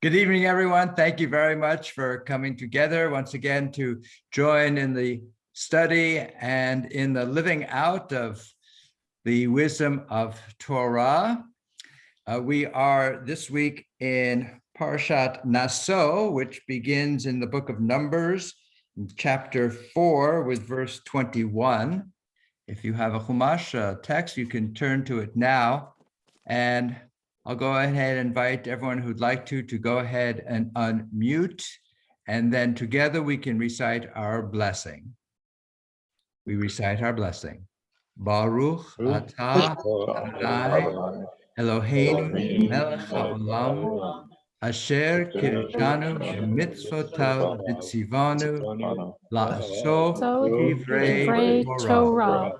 Good evening, everyone. Thank you very much for coming together once again to join in the study and in the living out of the wisdom of Torah. We are this week in Parshat Naso, which begins in the book of Numbers, chapter 4 with verse 21. If you have a Chumash text, you can turn to it now. And I'll go ahead and invite everyone who'd like to go ahead and unmute, and then together we can recite our blessing. We recite our blessing. Baruch atah Adonai Eloheinu melech haolam asher kirishanu b'mitzvotav v'tzivanu la'asot divrei Torah.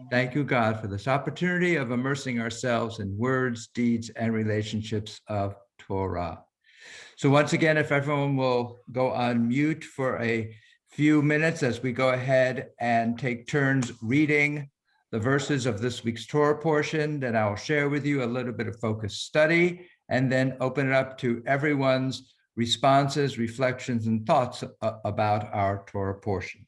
Thank you, God, for this opportunity of immersing ourselves in words, deeds, and relationships of Torah. So once again, if everyone will go on mute for a few minutes as we go ahead and take turns reading the verses of this week's Torah portion, then I will share with you a little bit of focused study and then open it up to everyone's responses, reflections, and thoughts about our Torah portion.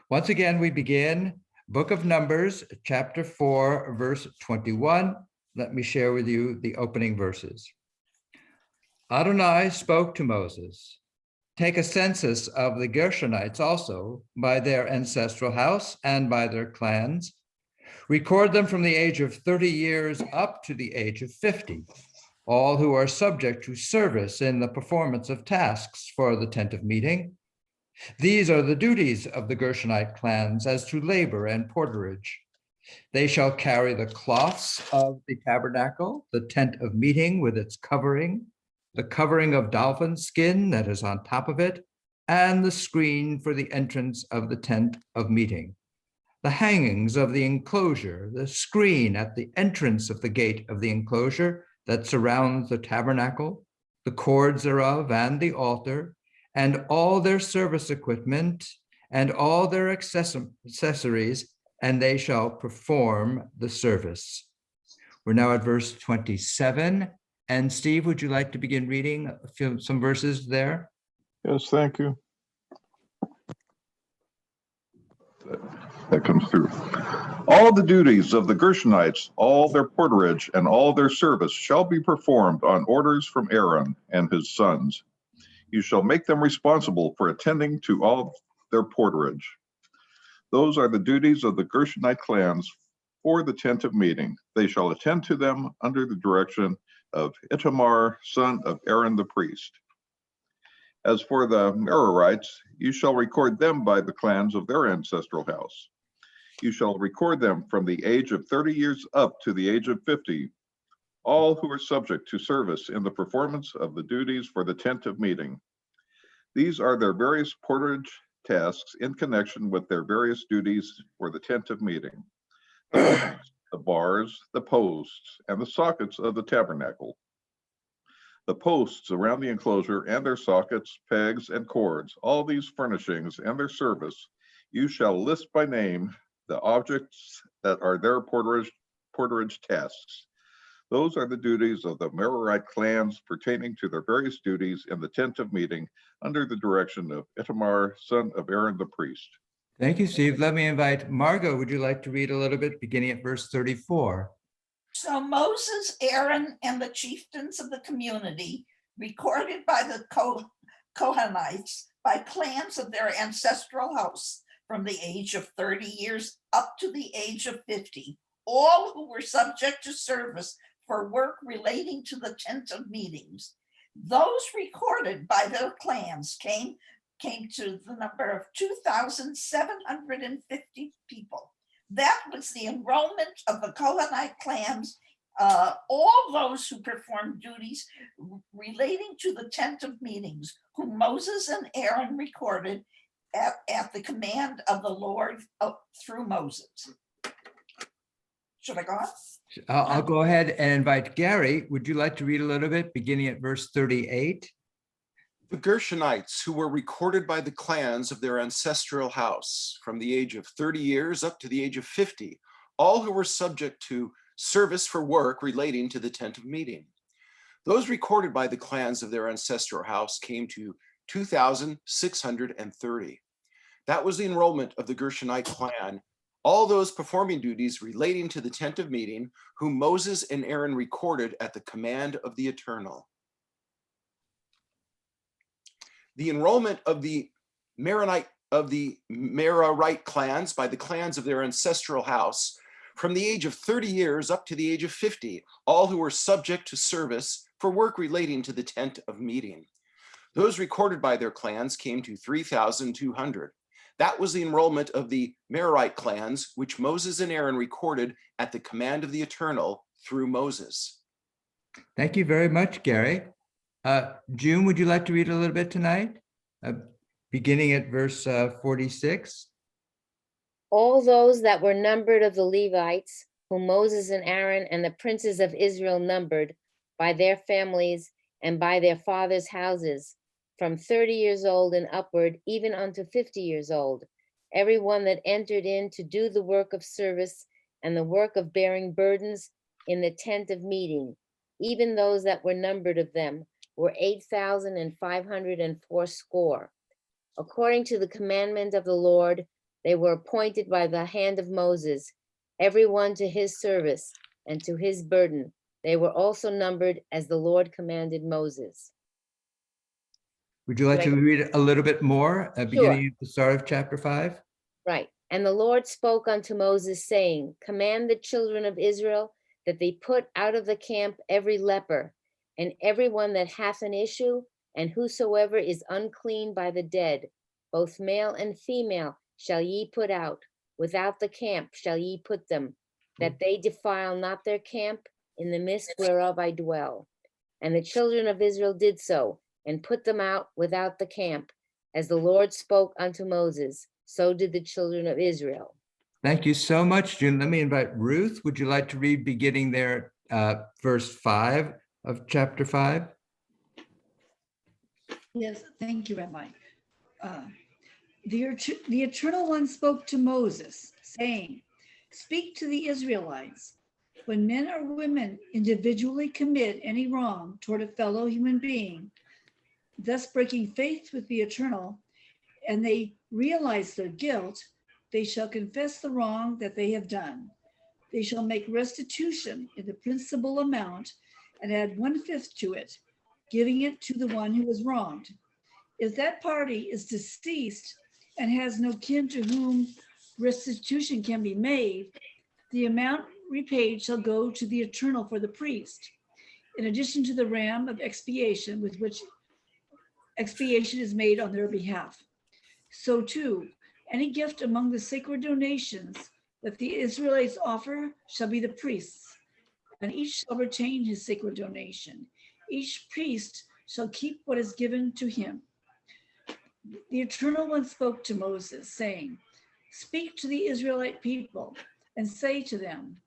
Once again, we begin Book of Numbers, chapter 4, verse 21. Let me share with you the opening verses. Adonai spoke to Moses, "Take a census of the Gershonites also by their ancestral house and by their clans. Record them from the age of 30 years up to the age of 50, all who are subject to service in the performance of tasks for the tent of meeting. These are the duties of the Gershonite clans as to labor and porterage. They shall carry the cloths of the tabernacle, the tent of meeting with its covering, the covering of dolphin skin that is on top of it, and the screen for the entrance of the tent of meeting. The hangings of the enclosure, the screen at the entrance of the gate of the enclosure that surrounds the tabernacle, the cords thereof, and the altar, and all their service equipment, and all their accessories, and they shall perform the service." We're now at verse 27. And Steve, would you like to begin reading some verses there? Yes, thank you. That comes through. All the duties of the Gershonites, all their porterage, and all their service shall be performed on orders from Aaron and his sons. You shall make them responsible for attending to all their porterage. Those are the duties of the Gershonite clans for the tent of meeting. They shall attend to them under the direction of Ithamar, son of Aaron the priest. As for the Merarites, you shall record them by the clans of their ancestral house. You shall record them from the age of 30 years up to the age of 50, all who are subject to service in the performance of the duties for the tent of meeting. These are their various porterage tasks in connection with their various duties for the tent of meeting: the bars, the posts, and the sockets of the tabernacle, the posts around the enclosure and their sockets, pegs, and cords, all these furnishings and their service. You shall list by name the objects that are their porterage tasks. Those are the duties of the Merarite clans pertaining to their various duties in the tent of meeting under the direction of Ithamar, son of Aaron the priest. Thank you, Steve. Let me invite Margot. Would you like to read a little bit beginning at verse 34? So Moses, Aaron, and the chieftains of the community, recorded by the Kohanites by clans of their ancestral house from the age of 30 years up to the age of 50, all who were subject to service for work relating to the tent of meetings. Those recorded by their clans came to the number of 2,750 people. That was the enrollment of the Kohanite clans, all those who performed duties relating to the tent of meetings, whom Moses and Aaron recorded at the command of the Lord through Moses. Should I go on? I'll go ahead and invite Gary. Would you like to read a little bit beginning at verse 38? The Gershonites, who were recorded by the clans of their ancestral house from the age of 30 years up to the age of 50, all who were subject to service for work relating to the tent of meeting. Those recorded by the clans of their ancestral house came to 2,630. That was the enrollment of the Gershonite clan, all those performing duties relating to the tent of meeting, whom Moses and Aaron recorded at the command of the Eternal. The enrollment of the Merarite clans by the clans of their ancestral house from the age of 30 years up to the age of 50, all who were subject to service for work relating to the tent of meeting. Those recorded by their clans came to 3,200. That was the enrollment of the Merarite clans, which Moses and Aaron recorded at the command of the Eternal through Moses. Thank you very much, Gary. June, would you like to read a little bit tonight? Beginning at verse 46. All those that were numbered of the Levites, whom Moses and Aaron and the princes of Israel numbered by their families and by their fathers' houses, from 30 years old and upward, even unto 50 years old, every one that entered in to do the work of service and the work of bearing burdens in the tent of meeting, even those that were numbered of them, were 8,504 score. According to the commandment of the Lord, they were appointed by the hand of Moses, every one to his service and to his burden. They were also numbered as the Lord commanded Moses. Would you like to read a little bit more, beginning at the start of chapter 5? Right. And the Lord spoke unto Moses, saying, command the children of Israel that they put out of the camp every leper, and every one that hath an issue, and whosoever is unclean by the dead, both male and female, shall ye put out. Without the camp shall ye put them, that they defile not their camp, in the midst whereof I dwell. And the children of Israel did so, and put them out without the camp, as the Lord spoke unto Moses. So did the children of Israel. Thank you so much, June. Let me invite Ruth. Would you like to read beginning there, verse 5 of chapter 5? Yes, thank you, Rabbi. The Eternal One spoke to Moses, saying, speak to the Israelites. When men or women individually commit any wrong toward a fellow human being, thus breaking faith with the Eternal, and they realize their guilt, they shall confess the wrong that they have done. They shall make restitution in the principal amount and add 1/5 to it, giving it to the one who was wronged. If that party is deceased and has no kin to whom restitution can be made, the amount repaid shall go to the Eternal for the priest, in addition to the ram of expiation with which expiation is made on their behalf. So too, any gift among the sacred donations that the Israelites offer shall be the priest's, and each shall retain his sacred donation. Each priest shall keep what is given to him. The Eternal One spoke to Moses, saying, speak to the Israelite people and say to them,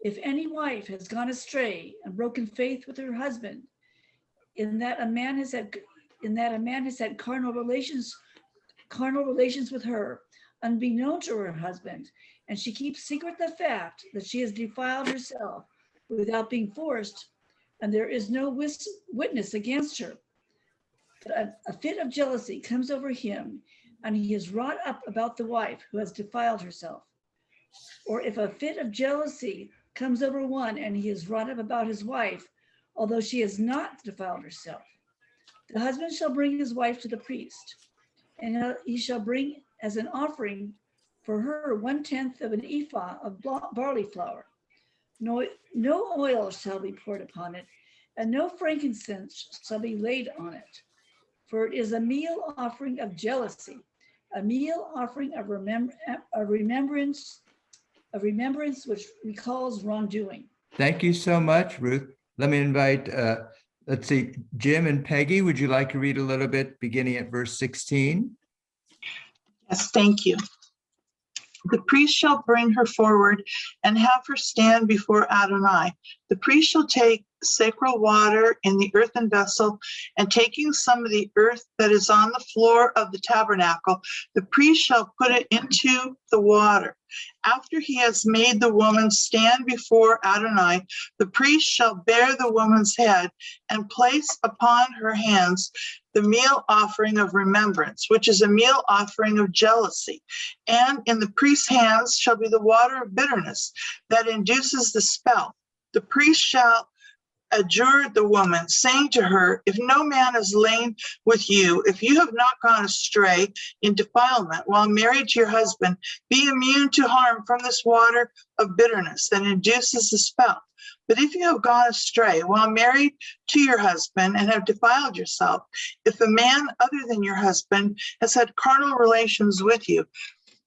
if any wife has gone astray and broken faith with her husband, in that a man has had carnal relations with her, unbeknown to her husband, and she keeps secret the fact that she has defiled herself without being forced, and there is no witness against her. But a fit of jealousy comes over him, and he is wrought up about the wife who has defiled herself. Or if a fit of jealousy comes over one, and he is wrought up about his wife, although she has not defiled herself, the husband shall bring his wife to the priest, and he shall bring as an offering for her 1/10 of an ephah of barley flour. No oil shall be poured upon it, and no frankincense shall be laid on it. For it is a meal offering of jealousy, a meal offering of remembrance which recalls wrongdoing. Thank you so much, Ruth. Let me invite, let's see, Jim and Peggy, would you like to read a little bit beginning at verse 16? Yes, thank you. The priest shall bring her forward and have her stand before Adonai. The priest shall take sacred water in the earthen vessel, and taking some of the earth that is on the floor of the tabernacle, the priest shall put it into the water. After he has made the woman stand before Adonai, the priest shall bear the woman's head and place upon her hands the meal offering of remembrance, which is a meal offering of jealousy. And in the priest's hands shall be the water of bitterness that induces the spell. The priest shall adjure the woman, saying to her, if no man has lain with you, if you have not gone astray in defilement while married to your husband, be immune to harm from this water of bitterness that induces the spell. But if you have gone astray while married to your husband and have defiled yourself, if a man other than your husband has had carnal relations with you,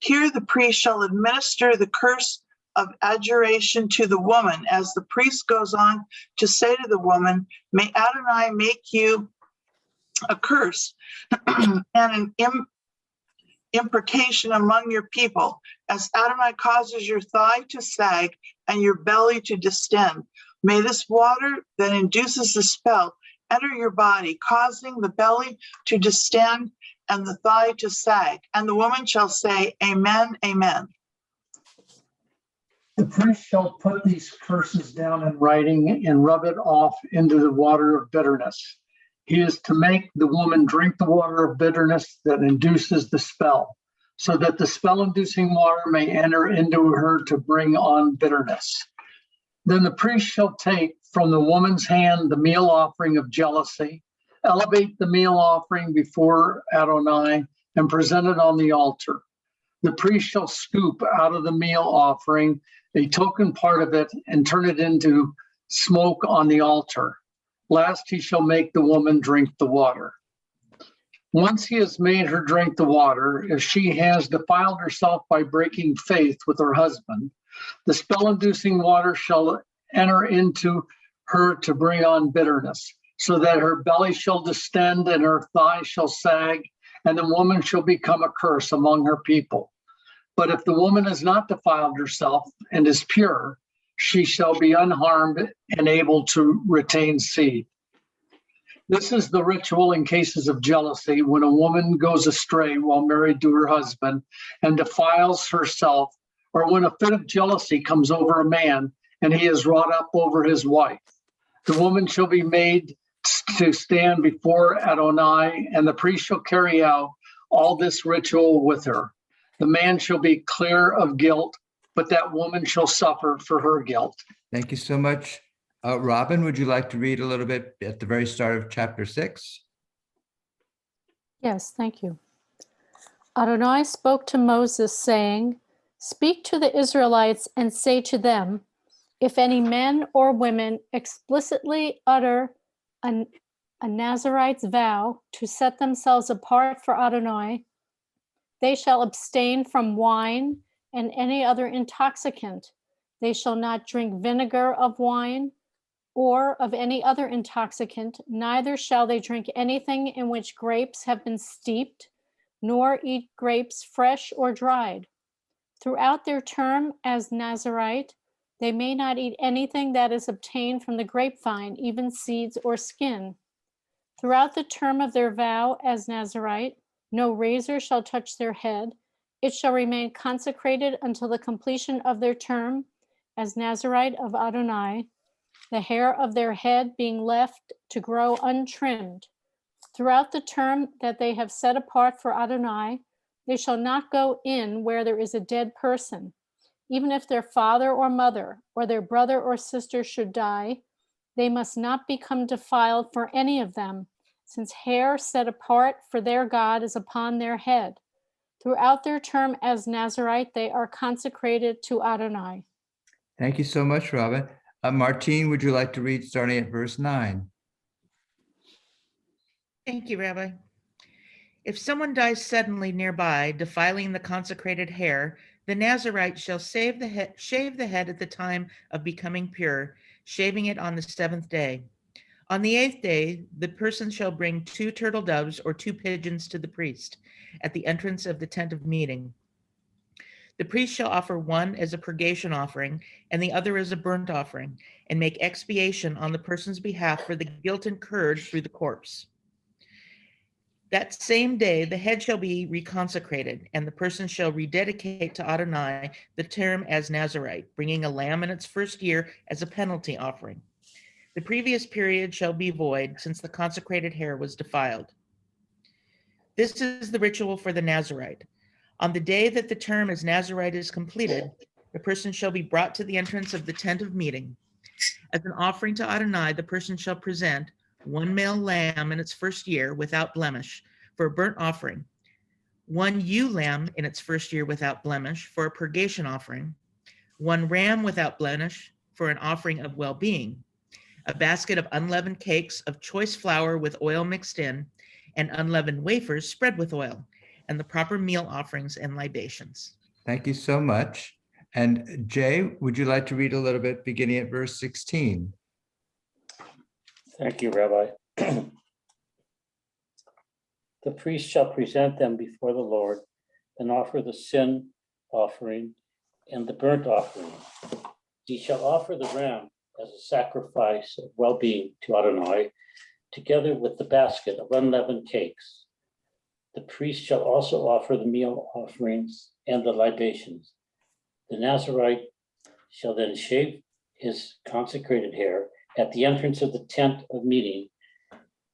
here the priest shall administer the curse of adjuration to the woman, as the priest goes on to say to the woman, may Adonai make you a curse and an imprecation among your people, as Adonai causes your thigh to sag and your belly to distend. May this water that induces the spell enter your body, causing the belly to distend and the thigh to sag. And the woman shall say, Amen, Amen. The priest shall put these curses down in writing and rub it off into the water of bitterness. He is to make the woman drink the water of bitterness that induces the spell, so that the spell-inducing water may enter into her to bring on bitterness. Then the priest shall take from the woman's hand the meal offering of jealousy, elevate the meal offering before Adonai, and present it on the altar. The priest shall scoop out of the meal offering a token part of it and turn it into smoke on the altar. Last, he shall make the woman drink the water. Once he has made her drink the water, if she has defiled herself by breaking faith with her husband, the spell-inducing water shall enter into her to bring on bitterness, so that her belly shall distend and her thigh shall sag, and the woman shall become a curse among her people. But if the woman has not defiled herself and is pure, she shall be unharmed and able to retain seed. This is the ritual in cases of jealousy, when a woman goes astray while married to her husband and defiles herself, or when a fit of jealousy comes over a man and he is wrought up over his wife. The woman shall be made to stand before Adonai, and the priest shall carry out all this ritual with her. The man shall be clear of guilt, but that woman shall suffer for her guilt. Thank you so much. Robin, would you like to read a little bit at the very start of chapter 6? Yes, thank you. Adonai spoke to Moses, saying, speak to the Israelites and say to them, if any men or women explicitly utter a Nazarite's vow to set themselves apart for Adonai, they shall abstain from wine and any other intoxicant. They shall not drink vinegar of wine or of any other intoxicant, neither shall they drink anything in which grapes have been steeped, nor eat grapes fresh or dried. Throughout their term as Nazarite, they may not eat anything that is obtained from the grapevine, even seeds or skin. Throughout the term of their vow as Nazarite, no razor shall touch their head. It shall remain consecrated until the completion of their term as Nazarite of Adonai, the hair of their head being left to grow untrimmed. Throughout the term that they have set apart for Adonai, they shall not go in where there is a dead person. Even if their father or mother or their brother or sister should die, they must not become defiled for any of them, since hair set apart for their God is upon their head. Throughout their term as Nazarite, they are consecrated to Adonai. Thank you so much, Robin. Martine, would you like to read starting at verse 9? Thank you, Rabbi. If someone dies suddenly nearby, defiling the consecrated hair, the Nazarite shall shave the head at the time of becoming pure, shaving it on the 7th day. On the 8th day, the person shall bring 2 turtle doves or 2 pigeons to the priest at the entrance of the tent of meeting. The priest shall offer one as a purgation offering and the other as a burnt offering, and make expiation on the person's behalf for the guilt incurred through the corpse. That same day, the head shall be reconsecrated, and the person shall rededicate to Adonai the term as Nazirite, bringing a lamb in its first year as a penalty offering. The previous period shall be void, since the consecrated hair was defiled. This is the ritual for the Nazirite. On the day that the term as Nazirite is completed, the person shall be brought to the entrance of the tent of meeting. As an offering to Adonai, the person shall present one male lamb in its first year without blemish for a burnt offering, one ewe lamb in its first year without blemish for a purgation offering, one ram without blemish for an offering of well-being, a basket of unleavened cakes of choice flour with oil mixed in, and unleavened wafers spread with oil, and the proper meal offerings and libations. Thank you so much. And Jay, would you like to read a little bit beginning at verse 16? Thank you, Rabbi. The priest shall present them before the Lord and offer the sin offering and the burnt offering. He shall offer the ram as a sacrifice of well-being to Adonai, together with the basket of unleavened cakes. The priest shall also offer the meal offerings and the libations. The Nazirite shall then shave his consecrated hair at the entrance of the tent of meeting,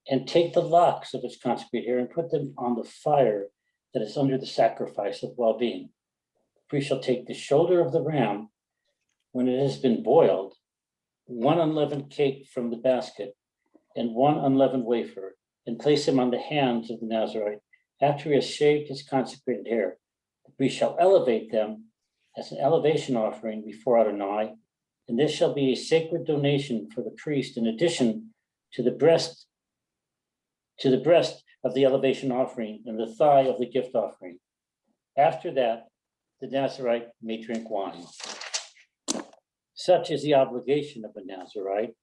and take the locks of his consecrated hair and put them on the fire that is under the sacrifice of well-being. The priest shall take the shoulder of the ram when it has been boiled, one unleavened cake from the basket, and one unleavened wafer, and place them on the hands of the Nazirite. After he has shaved his consecrated hair, the priest shall elevate them as an elevation offering before Adonai, and this shall be a sacred donation for the priest in addition to the breast of the elevation offering and the thigh of the gift offering. After that, the Nazirite may drink wine. Such is the obligation of a Nazirite,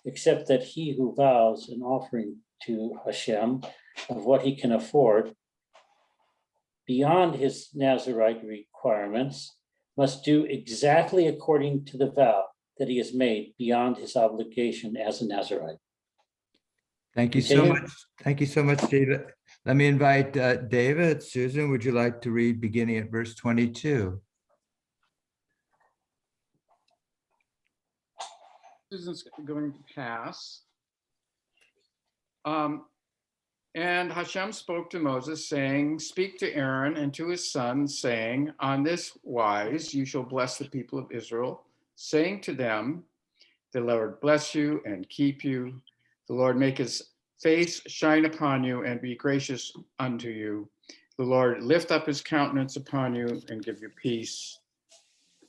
except that he who vows an offering to Hashem of what he can afford beyond his Nazirite requirements must do exactly according to the vow that he has made beyond his obligation as a Nazirite. Thank you so much. Thank you so much, David. Let me invite David. Susan, would you like to read beginning at verse 22? Susan's going to pass. And Hashem spoke to Moses, saying, "Speak to Aaron and to his sons, saying, on this wise you shall bless the people of Israel, saying to them, the Lord bless you and keep you. The Lord make his face shine upon you and be gracious unto you. The Lord lift up his countenance upon you and give you peace.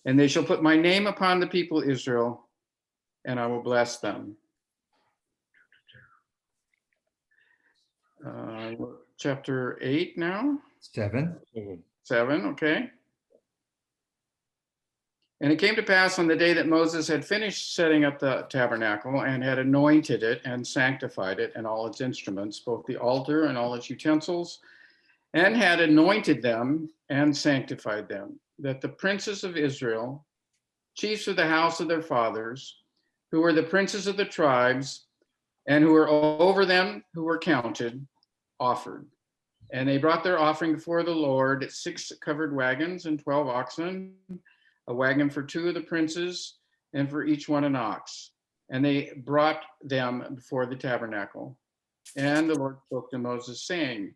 And they shall put my name upon the people Israel, and I will bless them." Chapter 8 now? 7. 7, okay. And it came to pass on the day that Moses had finished setting up the tabernacle and had anointed it and sanctified it and all its instruments, both the altar and all its utensils, and had anointed them and sanctified them, that the princes of Israel, chiefs of the house of their fathers, who were the princes of the tribes, and who were over them, who were counted, offered. And they brought their offering before the Lord, 6 covered wagons and 12 oxen, a wagon for 2 of the princes, and for each one an ox. And they brought them before the tabernacle. And the Lord spoke to Moses, saying,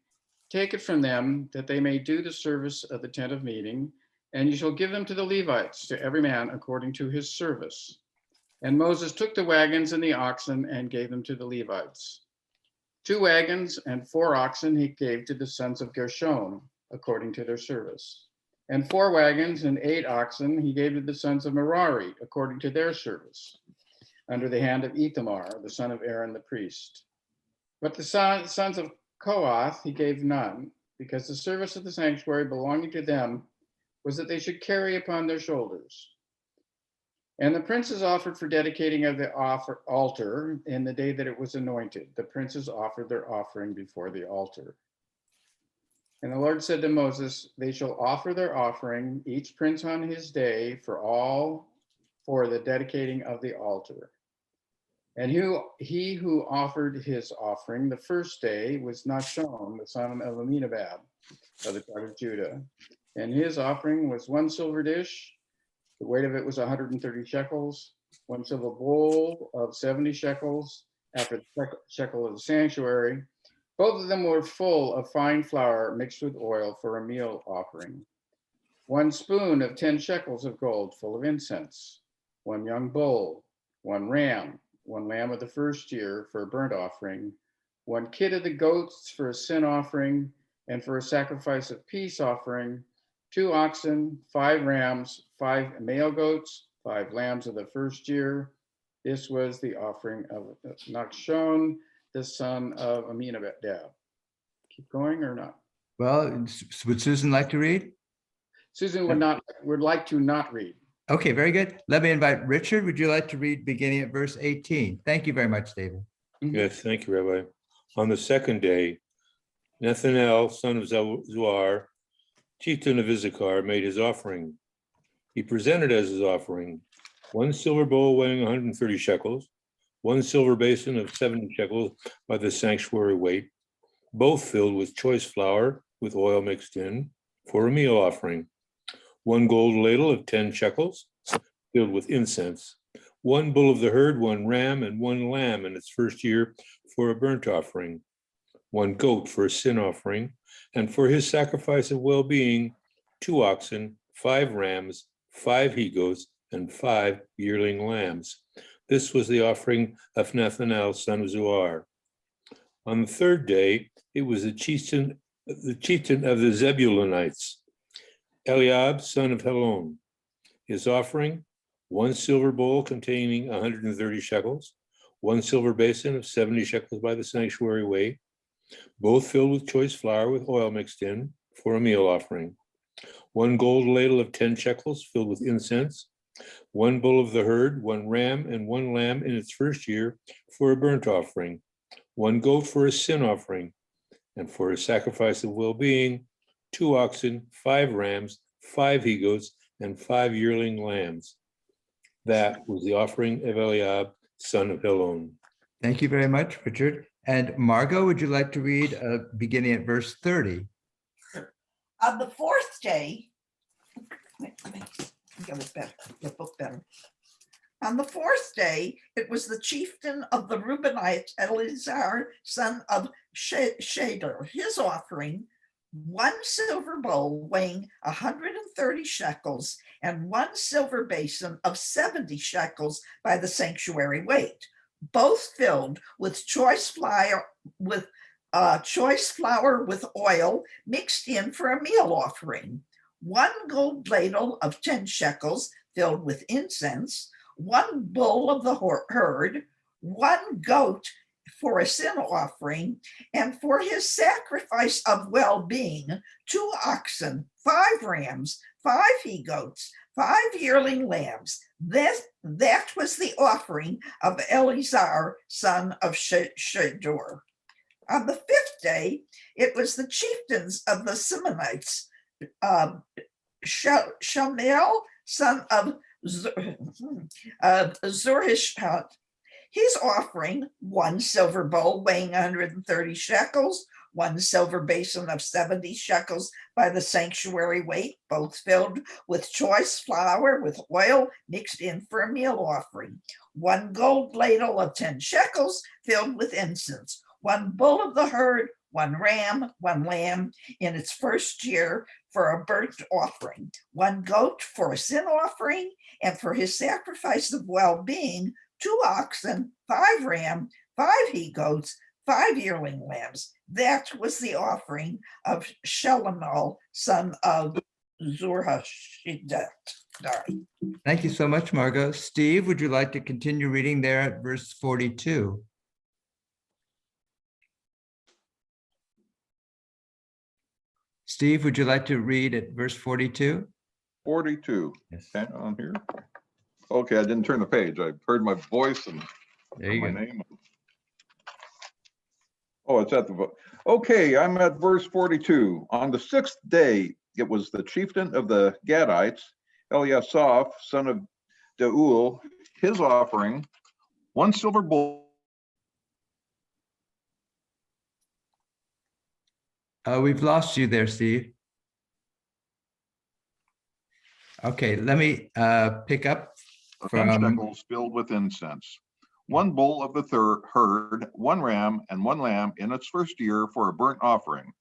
"Take it from them, that they may do the service of the tent of meeting, and you shall give them to the Levites, to every man according to his service." And Moses took the wagons and the oxen and gave them to the Levites. 2 wagons and 4 oxen he gave to the sons of Gershon, according to their service. And 4 wagons and 8 oxen he gave to the sons of Merari, according to their service, under the hand of Ithamar, the son of Aaron the priest. But the sons of Kohath he gave none, because the service of the sanctuary belonging to them was that they should carry upon their shoulders. And the princes offered for dedicating of the altar in the day that it was anointed. The princes offered their offering before the altar. And the Lord said to Moses, they shall offer their offering, each prince on his day, for the dedicating of the altar. And he who offered his offering the first day was Nachshon, the son of Aminadab, of the tribe of Judah. And his offering was 1 silver dish, the weight of it was 130 shekels, 1 silver bowl of 70 shekels, after the shekel of the sanctuary. Both of them were full of fine flour mixed with oil for a meal offering. 1 spoon of 10 shekels of gold full of incense, 1 young bull, 1 ram, 1 lamb of the first year for a burnt offering, 1 kid of the goats for a sin offering, and for a sacrifice of peace offering, 2 oxen, 5 rams, 5 male goats, 5 lambs of the first year. This was the offering of Nachshon, the son of Aminadab. Keep going or not? Well, would Susan like to read? Susan would like to not read. Okay, very good. Let me invite Richard. Would you like to read beginning at verse 18? Thank you very much, David. Yes, thank you, Rabbi. On the second day, Nathanael, son of Zuar, chieftain of Issachar, made his offering. He presented as his offering 1 silver bowl weighing 130 shekels, 1 silver basin of 70 shekels by the sanctuary weight, both filled with choice flour with oil mixed in, for a meal offering. 1 gold ladle of 10 shekels, filled with incense. 1 bull of the herd, 1 ram, and 1 lamb in its first year for a burnt offering. 1 goat for a sin offering, and for his sacrifice of well-being, 2 oxen, 5 rams, 5 he-goats, and 5 yearling lambs. This was the offering of Nathanael, son of Zuar. On the third day, it was the chieftain of the Zebulunites, Eliab, son of Helon. His offering, 1 silver bowl containing 130 shekels, 1 silver basin of 70 shekels by the sanctuary weight, both filled with choice flour with oil mixed in, for a meal offering. 1 gold ladle of 10 shekels filled with incense, 1 bull of the herd, 1 ram, and 1 lamb in its first year for a burnt offering. 1 goat for a sin offering, and for a sacrifice of well-being, 2 oxen, 5 rams, 5 he-goats, and 5 yearling lambs. That was the offering of Eliab, son of Helon. Thank you very much, Richard. And Margot, would you like to read beginning at verse 30? On the fourth day, the book better. On the fourth day, it was the chieftain of the Reubenites, Eleazar, son of Shader. His offering, 1 silver bowl weighing 130 shekels, and 1 silver basin of 70 shekels by the sanctuary weight, both filled with choice flour with oil mixed in for a meal offering. 1 gold ladle of 10 shekels filled with incense, 1 bull of the herd, 1 goat for a sin offering, and for his sacrifice of well-being, 2 oxen, 5 rams, 5 he-goats, 5 yearling lambs. That was the offering of Eleazar, son of Shedeur. On the fifth day, it was the chieftains of the Simeonites, Shamel, son of Zorishhat. His offering, 1 silver bowl weighing 130 shekels, 1 silver basin of 70 shekels by the sanctuary weight, both filled with choice flour with oil mixed in for a meal offering. 1 gold ladle of 10 shekels filled with incense. 1 bull of the herd, 1 ram, 1 lamb in its first year for a burnt offering. 1 goat for a sin offering, and for his sacrifice of well-being, 2 oxen, 5 ram, 5 he-goats, 5 yearling lambs. That was the offering of Shelomo, son of Zurhashidat. Thank you so much, Margot. Steve, would you like to continue reading there at verse 42? Steve, would you like to read at verse 42? 42. Yes. Okay, on here. Okay, I didn't turn the page. I heard my voice and There you my go. name. Oh, it's at the vote. Okay, I'm at verse 42. On the sixth day, it was the chieftain of the Gadites, Eliasaph, son of Deuel, his offering, one silver bowl. We've lost you there, Steve. Okay, let me pick up 10 from, shekels filled with incense. One bull of the herd, one ram, and one lamb in its first year for a burnt offering.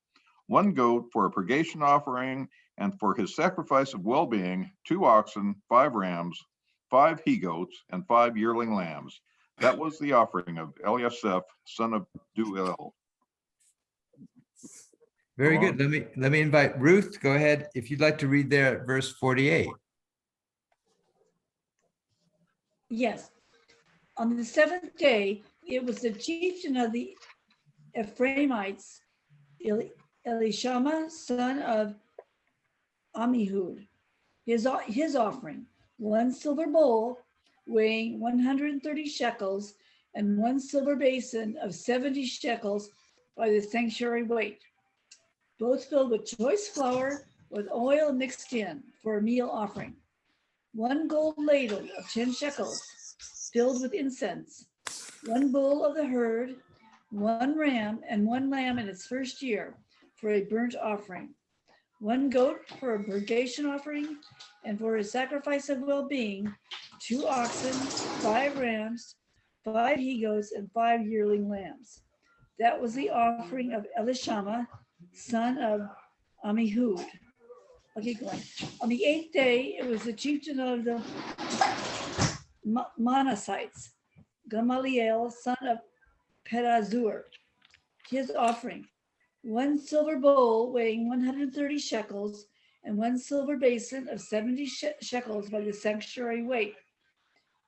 One goat for a purgation offering, and for his sacrifice of well-being, 2 oxen, 5 rams, 5 he-goats, and 5 yearling lambs. That was the offering of Eliasaph, son of Deuel. very good. Let me invite Ruth. Go ahead. If you'd like to read there at verse 48. Yes. On the seventh day, it was the chieftain of the Ephraimites, Elishama, son of Ammihud, his offering, one silver bowl weighing 130 shekels, and one silver basin of 70 shekels by the sanctuary weight, both filled with choice flour with oil mixed in for a meal offering. One gold ladle of 10 shekels filled with incense, one bull of the herd, one ram, and one lamb in its first year for a burnt offering, one goat for a purgation offering, and for a sacrifice of well-being, 2 oxen, 5 rams, 5 he-goats, and 5 yearling lambs. That was the offering of Elishama, son of Ammihud. Okay, going. On the 8th day, it was the chieftain of the Manassites, Gamaliel, son of Pedazur, his offering, one silver bowl weighing 130 shekels, and one silver basin of 70 shekels by the sanctuary weight,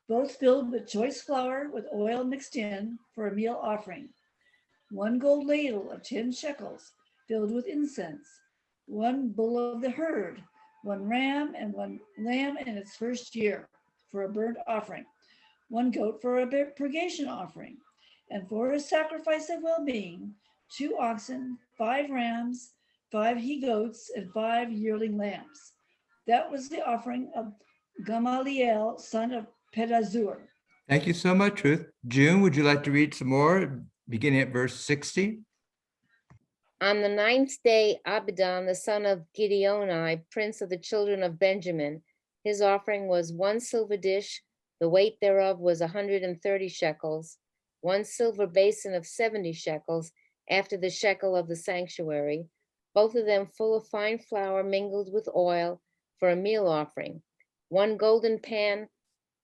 both filled with choice flour with oil mixed in for a meal offering. One gold ladle of 10 shekels filled with incense, one bull of the herd, one ram, and one lamb in its first year for a burnt offering, one goat for a purgation offering, and for a sacrifice of well-being, 2 oxen, 5 rams, 5 he-goats, and 5 yearling lambs. That was the offering of Gamaliel, son of Pedazur. Thank you so much, Ruth. June, would you like to read some more, beginning at verse 60? On the 9th day, Abidan, the son of Gideoni, prince of the children of Benjamin, his offering was 1 silver dish, the weight thereof was 130 shekels, 1 silver basin of 70 shekels, after the shekel of the sanctuary, both of them full of fine flour mingled with oil for a meal offering, 1 golden pan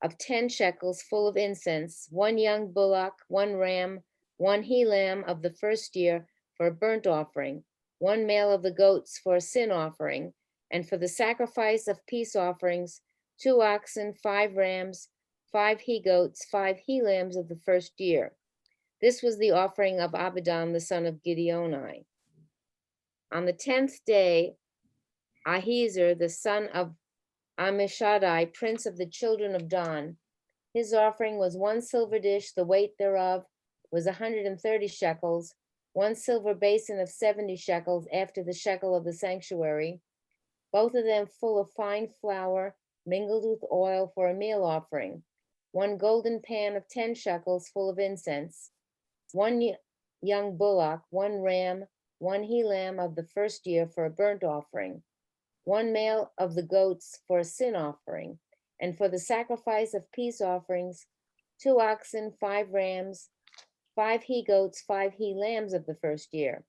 of 10 shekels full of incense, 1 young bullock, 1 ram, 1 he-lamb of the first year for a burnt offering, 1 male of the goats for a sin offering, and for the sacrifice of peace offerings, 2 oxen, 5 rams, 5 he-goats, 5 he-lambs of the first year. This was the offering of Abidan, the son of Gideoni. On the 10th day, Ahiezer, the son of Ammishaddai, prince of the children of Dan, his offering was 1 silver dish, the weight thereof was 130 shekels, 1 silver basin of 70 shekels after the shekel of the sanctuary, both of them full of fine flour mingled with oil for a meal offering, 1 golden pan of 10 shekels full of incense, 1 young bullock, 1 ram, 1 he-lamb of the first year for a burnt offering, 1 male of the goats for a sin offering, and for the sacrifice of peace offerings, 2 oxen, 5 rams, 5 he-goats, 5 he-lambs of the first year.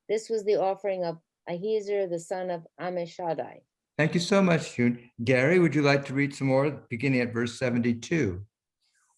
This was the offering of Ahiezer, the son of Ammishaddai. Thank you so much, June. Gary, would you like to read some more, beginning at verse 72?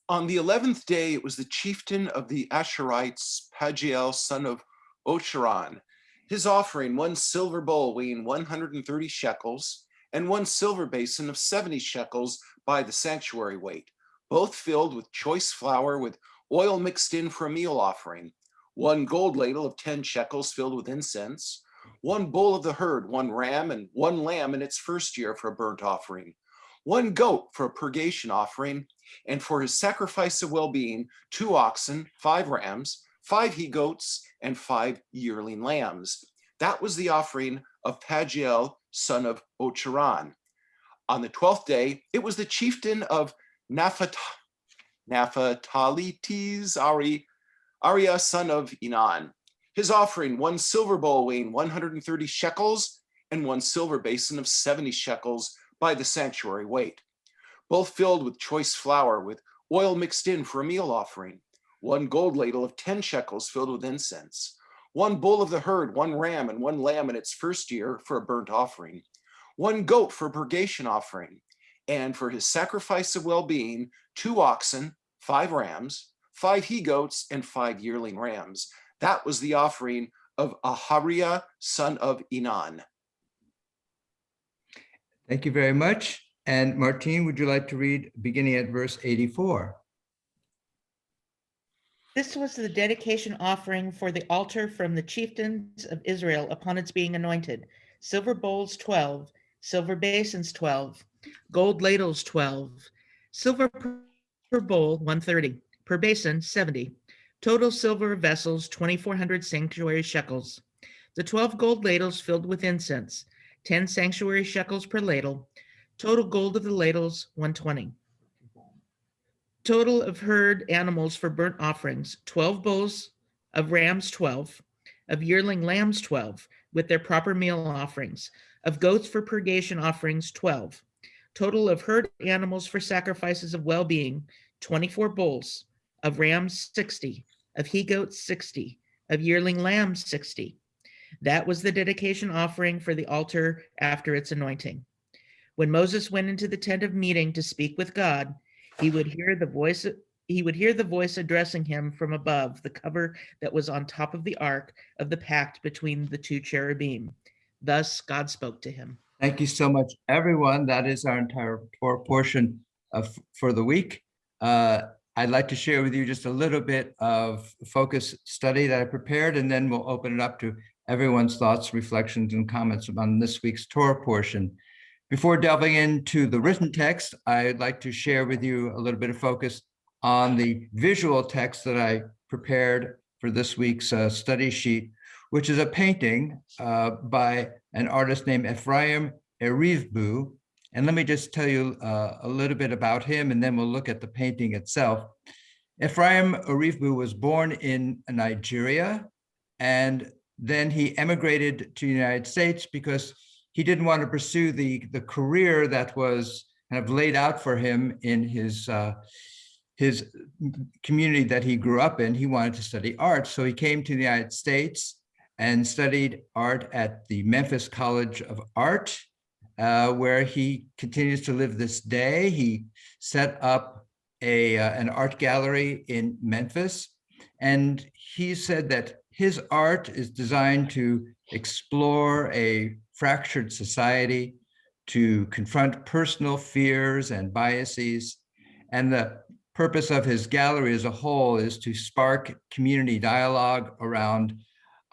On the 11th day, it was the chieftain of the Asherites, Pagiel, son of Ocheran. His offering, 1 silver bowl weighing 130 shekels, and 1 silver basin of 70 shekels by the sanctuary weight, both filled with choice flour with oil mixed in for a meal offering, 1 gold ladle of 10 shekels filled with incense, 1 bull of the herd, 1 ram, and 1 lamb in its first year for a burnt offering, 1 goat for a purgation offering, and for his sacrifice of well-being, 2 oxen, 5 rams, 5 he-goats, and 5 yearling lambs. That was the offering of Pagiel, son of Ocheran. On the 12th day, it was the chieftain of Naphtalites, Ariah, son of Enan. His offering, 1 silver bowl weighing 130 shekels and 1 silver basin of 70 shekels by the sanctuary weight, both filled with choice flour with oil mixed in for a meal offering, 1 gold ladle of 10 shekels filled with incense, 1 bull of the herd, 1 ram and 1 lamb in its first year for a burnt offering, 1 goat for a purgation offering, and for his sacrifice of well-being, 2 oxen, 5 rams, 5 he-goats, and 5 yearling rams. That was the offering of Ahariah, son of Enan. Thank you very much. And Martine, would you like to read beginning at verse 84? This was the dedication offering for the altar from the chieftains of Israel upon its being anointed. Silver bowls 12, silver basins 12, gold ladles 12, silver per bowl 130, per basin 70. Total silver vessels 2,400 sanctuary shekels. The 12 gold ladles filled with incense, 10 sanctuary shekels per ladle. Total gold of the ladles 120. Total of herd animals for burnt offerings, 12 bulls, of rams 12, of yearling lambs 12, with their proper meal offerings, of goats for purgation offerings 12. Total of herd animals for sacrifices of well-being, 24 bulls, of rams 60, of he-goats 60, of yearling lambs 60. That was the dedication offering for the altar after its anointing. When Moses went into the tent of meeting to speak with God, he would hear the voice addressing him from above the cover that was on top of the ark of the pact between the 2 cherubim. Thus God spoke to him. Thank you so much, everyone. That is our entire portion for the week. I'd like to share with you just a little bit of focus study that I prepared, and then we'll open it up to everyone's thoughts, reflections, and comments on this week's Torah portion. Before delving into the written text, I'd like to share with you a little bit of focus on the visual text that I prepared for this week's study sheet, which is a painting by an artist named Ephraim Erivbu. And let me just tell you a little bit about him, and then we'll look at the painting itself. Ephraim Erivbu was born in Nigeria, and then he emigrated to the United States because he didn't want to pursue the career that was kind of laid out for him in his community that he grew up in. He wanted to study art. So he came to the United States and studied art at the Memphis College of Art, where he continues to live this day. He set up an art gallery in Memphis, and he said that his art is designed to explore a fractured society, to confront personal fears and biases. And the purpose of his gallery as a whole is to spark community dialogue around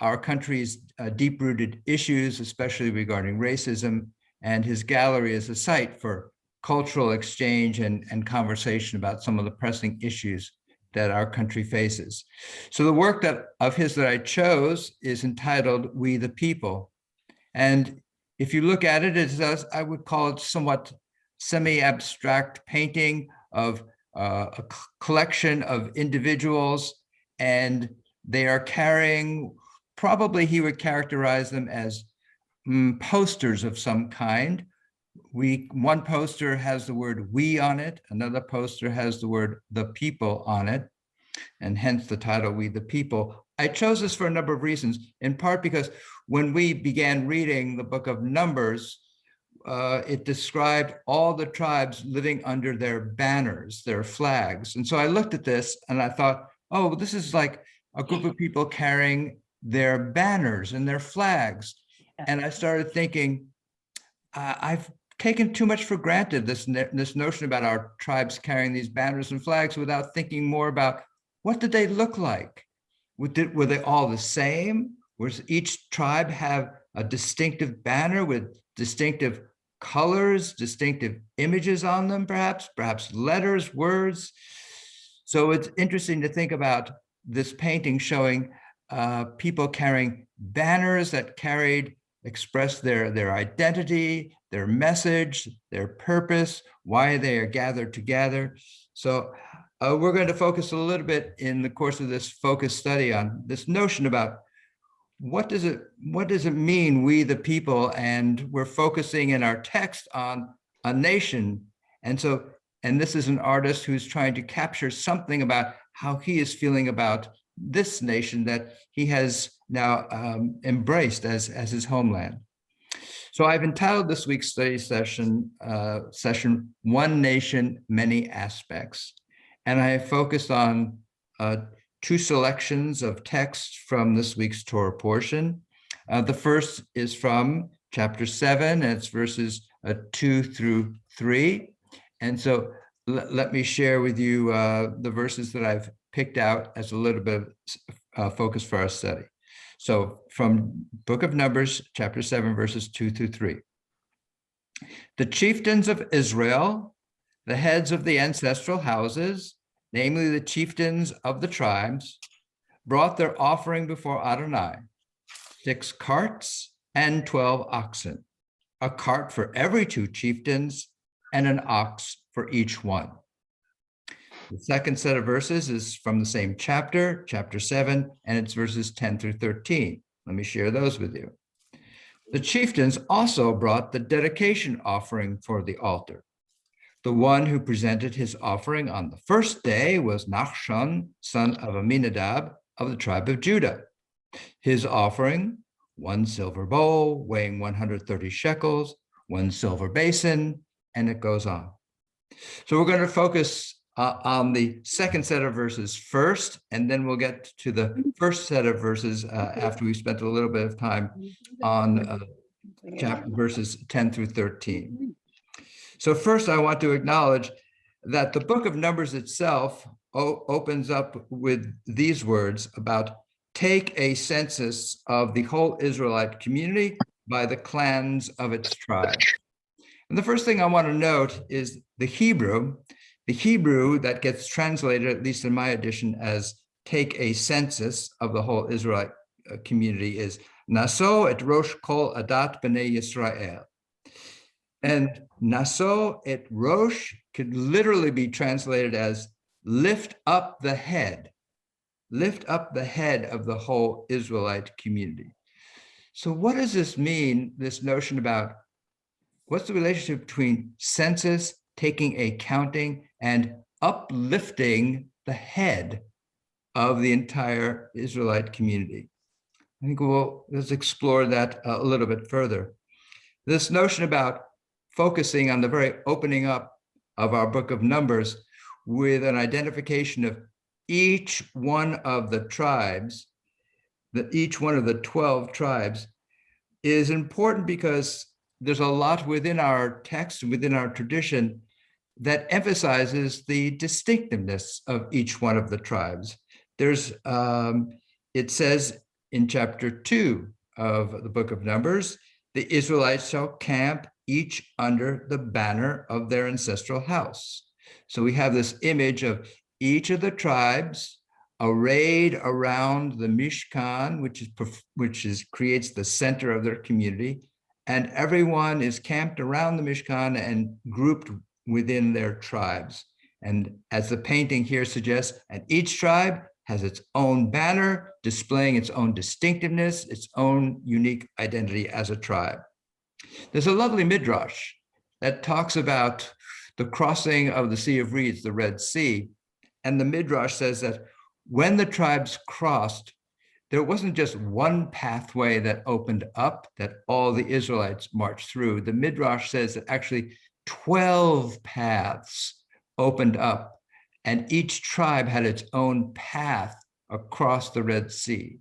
our country's deep-rooted issues, especially regarding racism. And his gallery is a site for cultural exchange and conversation about some of the pressing issues that our country faces. So the work of his that I chose is entitled We the People. And if you look at it, I would call it somewhat semi-abstract painting of a collection of individuals, and they are carrying, probably he would characterize them as posters of some kind. One poster has the word we on it, another poster has the word the people on it, and hence the title We the People. I chose this for a number of reasons, in part because when we began reading the book of Numbers, it described all the tribes living under their banners, their flags. And so I looked at this and I thought, oh, this is like a group of people carrying their banners and their flags. And I started thinking, I've taken too much for granted, this notion about our tribes carrying these banners and flags, without thinking more about what did they look like? Were they all the same? Was each tribe have a distinctive banner with distinctive colors, distinctive images on them, perhaps letters, words? So it's interesting to think about this painting showing people carrying banners that express their identity, their message, their purpose, why they are gathered together. So we're going to focus a little bit in the course of this focus study on this notion about what does it mean, we the people, and we're focusing in our text on a nation. And this is an artist who's trying to capture something about how he is feeling about this nation that he has now embraced as his homeland. So I've entitled this week's study session, One Nation, Many Aspects. And I have focused on two selections of text from this week's Torah portion. The first is from chapter 7, and it's verses 2 through 3. And so let me share with you the verses that I've picked out as a little bit of focus for our study. So from Book of Numbers, chapter 7, verses 2 through 3. The chieftains of Israel, the heads of the ancestral houses, namely the chieftains of the tribes, brought their offering before Adonai, 6 carts and 12 oxen, a cart for every 2 chieftains and an ox for each one. The second set of verses is from the same chapter, chapter 7, and it's verses 10 through 13. Let me share those with you. The chieftains also brought the dedication offering for the altar. The one who presented his offering on the first day was Nachshon, son of Aminadab of the tribe of Judah. His offering, 1 silver bowl weighing 130 shekels, 1 silver basin, and it goes on. So we're going to focus on the second set of verses first, and then we'll get to the first set of verses after we've spent a little bit of time on chapter verses 10 through 13. So first, I want to acknowledge that the book of Numbers itself opens up with these words about take a census of the whole Israelite community by the clans of its tribes. And the first thing I want to note is the Hebrew that gets translated, at least in my edition, as take a census of the whole Israelite community is Naso et Rosh Kol Adat B'nai Yisrael. And Naso et Rosh could literally be translated as lift up the head of the whole Israelite community. So what does this mean, this notion about what's the relationship between census, taking a counting, and uplifting the head of the entire Israelite community? I think let's explore that a little bit further. This notion about focusing on the very opening up of our book of Numbers with an identification of each one of the tribes, each one of the 12 tribes, is important because there's a lot within our text, within our tradition, that emphasizes the distinctiveness of each one of the tribes. It says in chapter 2 of the book of Numbers, the Israelites shall camp each under the banner of their ancestral house. So we have this image of each of the tribes arrayed around the Mishkan, which creates the center of their community, and everyone is camped around the Mishkan and grouped within their tribes. And as the painting here suggests, and each tribe has its own banner displaying its own distinctiveness, its own unique identity as a tribe. There's a lovely midrash that talks about the crossing of the Sea of Reeds, the Red Sea. And the midrash says that when the tribes crossed, there wasn't just one pathway that opened up that all the Israelites marched through. The midrash says that actually 12 paths opened up, and each tribe had its own path across the Red Sea.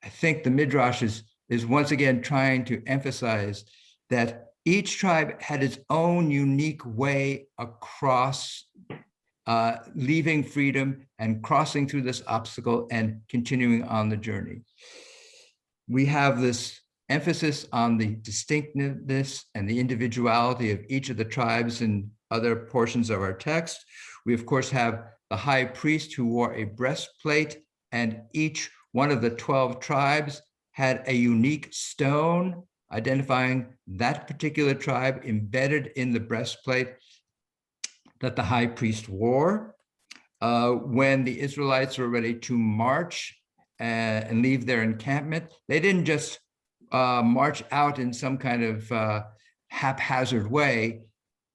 I think the midrash is once again trying to emphasize that each tribe had its own unique way across, leaving freedom and crossing through this obstacle and continuing on the journey. We have this emphasis on the distinctiveness and the individuality of each of the tribes in other portions of our text. We, of course, have the high priest who wore a breastplate and each one of the 12 tribes had a unique stone identifying that particular tribe embedded in the breastplate that the high priest wore. When the Israelites were ready to march and leave their encampment, they didn't just march out in some kind of haphazard way.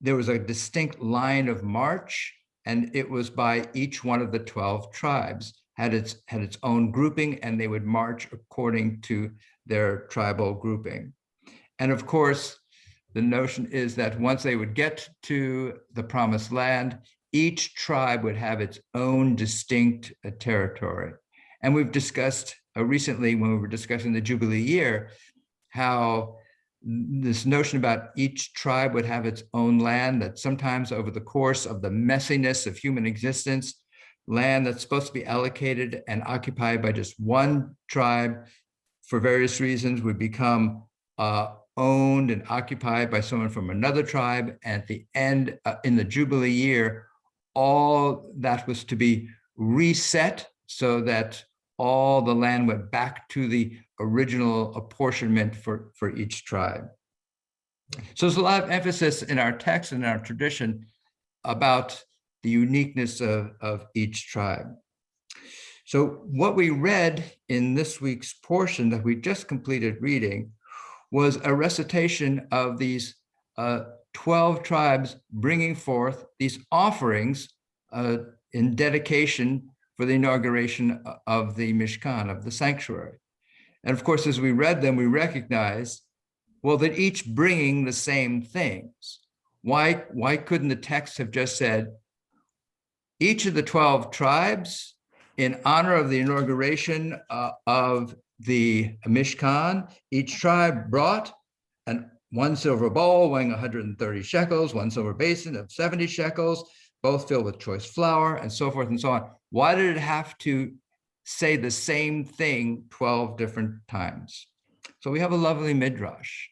There was a distinct line of march, and it was by each one of the 12 tribes, had its own grouping, and they would march according to their tribal grouping. And of course, the notion is that once they would get to the promised land, each tribe would have its own distinct territory. And we've discussed recently, when we were discussing the Jubilee year, how this notion about each tribe would have its own land, that sometimes over the course of the messiness of human existence, land that's supposed to be allocated and occupied by just one tribe for various reasons would become owned and occupied by someone from another tribe. And at the end, in the Jubilee year, all that was to be reset so that all the land went back to the original apportionment for each tribe. So there's a lot of emphasis in our text and our tradition about the uniqueness of each tribe. So what we read in this week's portion that we just completed reading was a recitation of these 12 tribes bringing forth these offerings in dedication for the inauguration of the Mishkan, of the sanctuary. And of course, as we read them, we recognized, well, that each bringing the same things. Why couldn't the text have just said, each of the 12 tribes, in honor of the inauguration of the Mishkan, each tribe brought one silver bowl weighing 130 shekels, one silver basin of 70 shekels, both filled with choice flour, and so forth and so on. Why did it have to say the same thing 12 different times? So we have a lovely midrash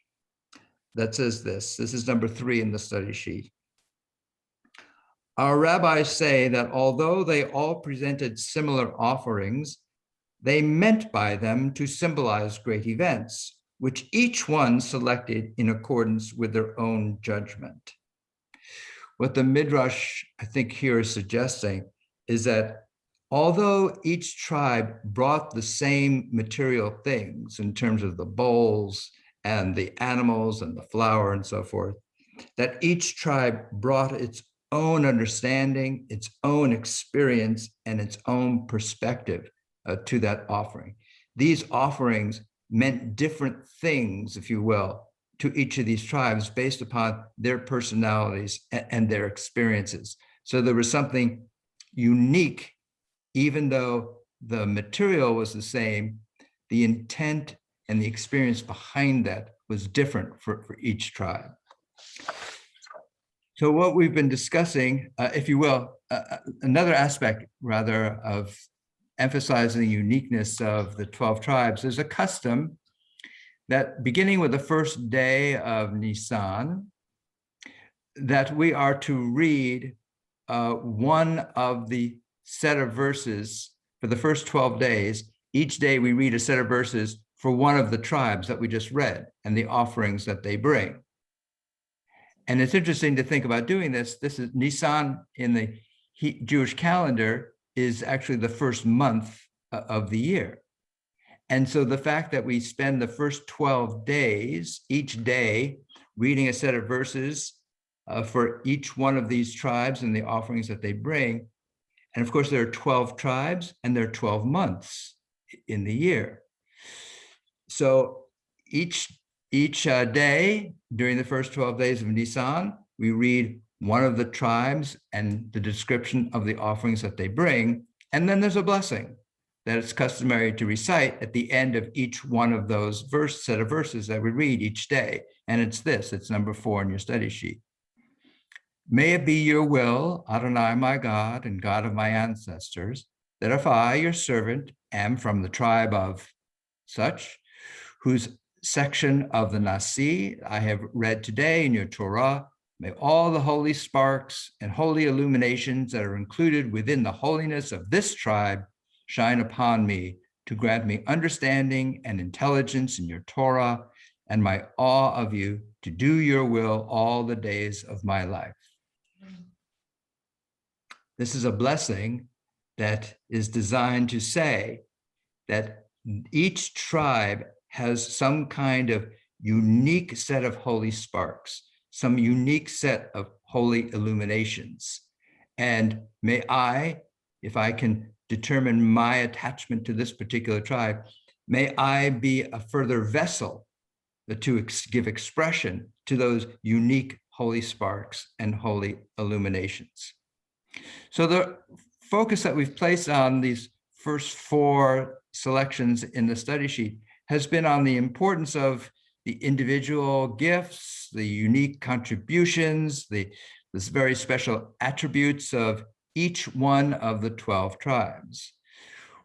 that says this. This is number 3 in the study sheet. Our rabbis say that although they all presented similar offerings, they meant by them to symbolize great events, which each one selected in accordance with their own judgment. What the midrash, I think, here is suggesting is that although each tribe brought the same material things in terms of the bowls and the animals and the flour and so forth, that each tribe brought its own understanding, its own experience, and its own perspective to that offering. These offerings meant different things, if you will, to each of these tribes based upon their personalities and their experiences. So there was something unique, even though the material was the same, the intent and the experience behind that was different for each tribe. So what we've been discussing, if you will, another aspect rather of emphasizing the uniqueness of the 12 tribes, there's a custom that beginning with the first day of Nisan, that we are to read one of the set of verses for the first 12 days. Each day we read a set of verses for one of the tribes that we just read and the offerings that they bring. And it's interesting to think about doing this. This is Nisan in the Jewish calendar is actually the first month of the year. And so the fact that we spend the first 12 days, each day, reading a set of verses for each one of these tribes and the offerings that they bring. And of course, there are 12 tribes and there are 12 months in the year. So each day during the first 12 days of Nisan, we read one of the tribes and the description of the offerings that they bring. And then there's a blessing that it's customary to recite at the end of each one of those set of verses that we read each day. And it's this, it's number 4 in your study sheet. May it be your will, Adonai, my God and God of my ancestors, that if I, your servant, am from the tribe of such, whose section of the Nasi I have read today in your Torah, may all the holy sparks and holy illuminations that are included within the holiness of this tribe shine upon me to grant me understanding and intelligence in your Torah and my awe of you to do your will all the days of my life. This is a blessing that is designed to say that each tribe has some kind of unique set of holy sparks, some unique set of holy illuminations. And may I, if I can determine my attachment to this particular tribe, may I be a further vessel to give expression to those unique holy sparks and holy illuminations. So the focus that we've placed on these first 4 selections in the study sheet has been on the importance of the individual gifts, the unique contributions, this very special attributes of each one of the 12 tribes.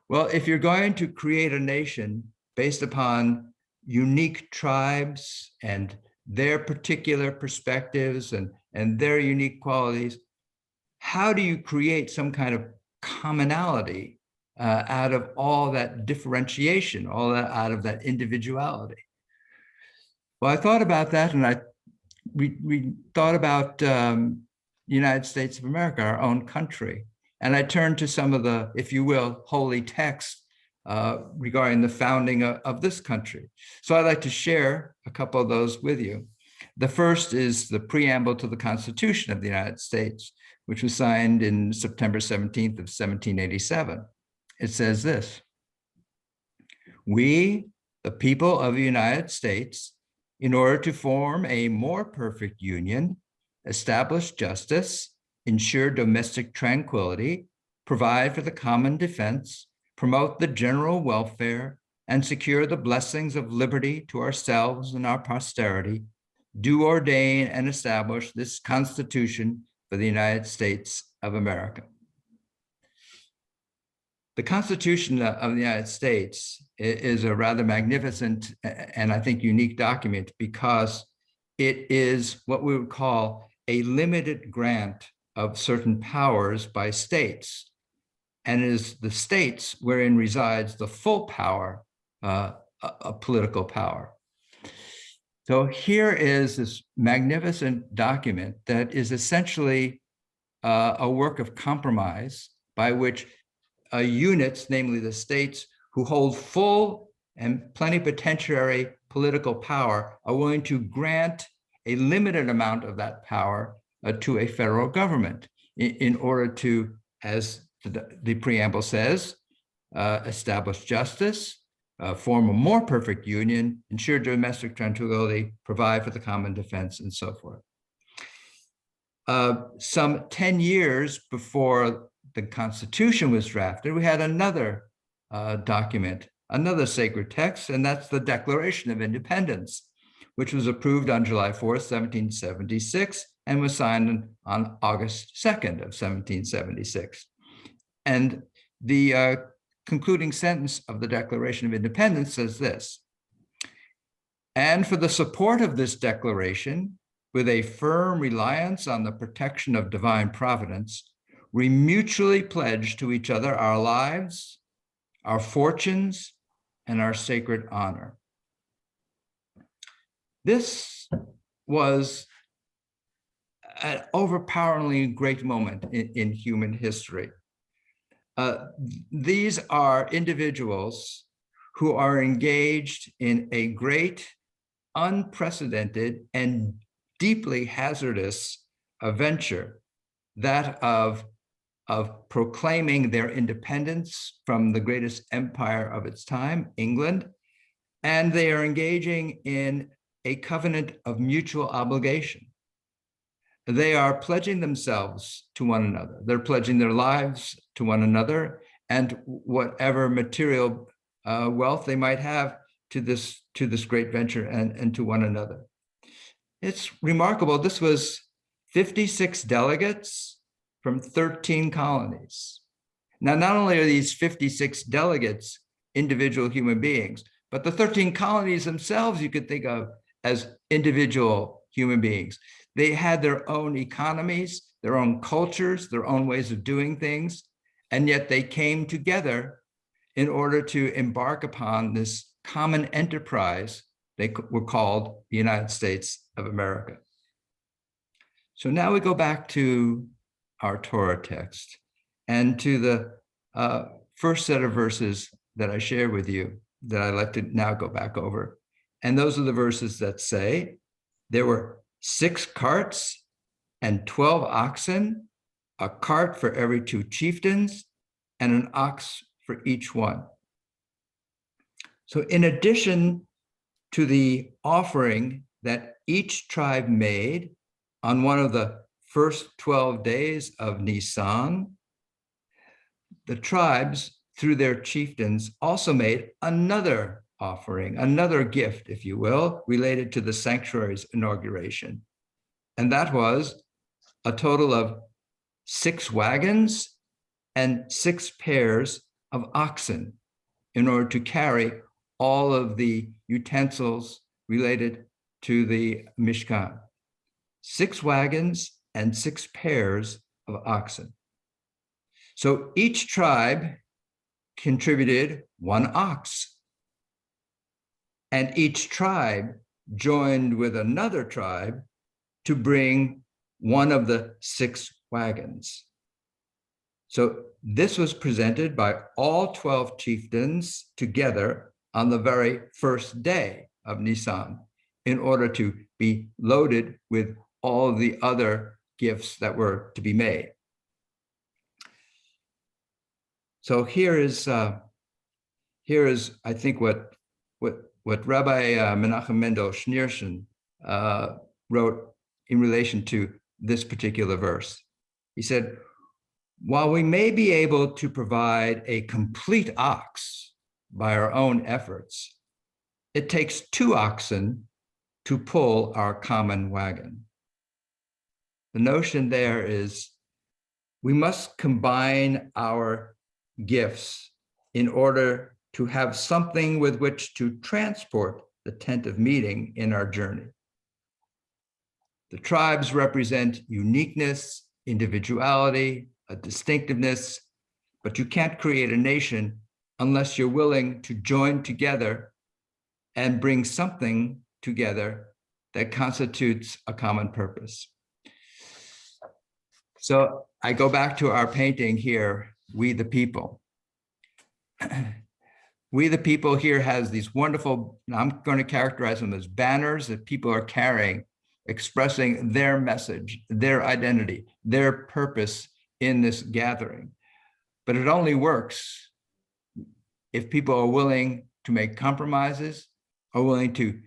Well, if you're going to create a nation based upon unique tribes and their particular perspectives and their unique qualities, how do you create some kind of commonality out of all that differentiation, all that out of that individuality? Well, I thought about that, and we thought about United States of America, our own country, and I turned to some of the, if you will, holy texts regarding the founding of this country. So I'd like to share a couple of those with you. The first is the preamble to the Constitution of the United States, which was signed in September 17th of 1787. It says this: "We, the people of the United States, in order to form a more perfect union, establish justice, ensure domestic tranquility, provide for the common defense, promote the general welfare, and secure the blessings of liberty to ourselves and our posterity, do ordain and establish this Constitution for the United States of America." The Constitution of the United States is a rather magnificent and I think unique document because it is what we would call a limited grant of certain powers by states, and it is the states wherein resides the full power of political power. So here is this magnificent document that is essentially a work of compromise by which units, namely the states who hold full and plenipotentiary political power, are willing to grant a limited amount of that power to a federal government in order to, as the preamble says, establish justice, form a more perfect union, ensure domestic tranquility, provide for the common defense, and so forth. Some 10 years before the Constitution was drafted, we had another document, another sacred text, and that's the Declaration of Independence, which was approved on July 4th, 1776, and was signed on August 2nd of 1776. And the concluding sentence of the Declaration of Independence says this: "And for the support of this declaration, with a firm reliance on the protection of divine providence, we mutually pledge to each other our lives, our fortunes, and our sacred honor." This was an overpoweringly great moment in human history. These are individuals who are engaged in a great, unprecedented, and deeply hazardous venture, that of proclaiming their independence from the greatest empire of its time, England, and they are engaging in a covenant of mutual obligation. They are pledging themselves to one another. They're pledging their lives to one another and whatever material wealth they might have to this great venture and to one another. It's remarkable. This was 56 delegates from 13 colonies. Now, not only are these 56 delegates individual human beings, but the 13 colonies themselves you could think of as individual human beings. They had their own economies, their own cultures, their own ways of doing things, and yet they came together in order to embark upon this common enterprise they were called the United States of America. So now we go back to our Torah text and to the first set of verses that I shared with you that I'd like to now go back over. And those are the verses that say, there were 6 carts and 12 oxen, a cart for every 2 chieftains, and an ox for each one. So in addition to the offering that each tribe made on one of the first 12 days of Nisan, the tribes, through their chieftains, also made another offering, another gift, if you will, related to the sanctuary's inauguration. And that was a total of 6 wagons and 6 pairs of oxen in order to carry all of the utensils related to the Mishkan. 6 wagons and 6 pairs of oxen. So each tribe contributed 1 ox, and each tribe joined with another tribe to bring one of the 6 wagons. So this was presented by all 12 chieftains together on the very first day of Nisan in order to be loaded with all the other gifts that were to be made. So here is, I think, what Rabbi Menachem Mendel Schneerson wrote in relation to this particular verse. He said, while we may be able to provide a complete ox by our own efforts, it takes 2 oxen to pull our common wagon. The notion there is we must combine our gifts in order to have something with which to transport the tent of meeting in our journey. The tribes represent uniqueness, individuality, a distinctiveness, but you can't create a nation unless you're willing to join together and bring something together that constitutes a common purpose. So I go back to our painting here, We the People. We the People here has these wonderful, I'm going to characterize them as banners that people are carrying, expressing their message, their identity, their purpose in this gathering. But it only works if people are willing to make compromises, are willing to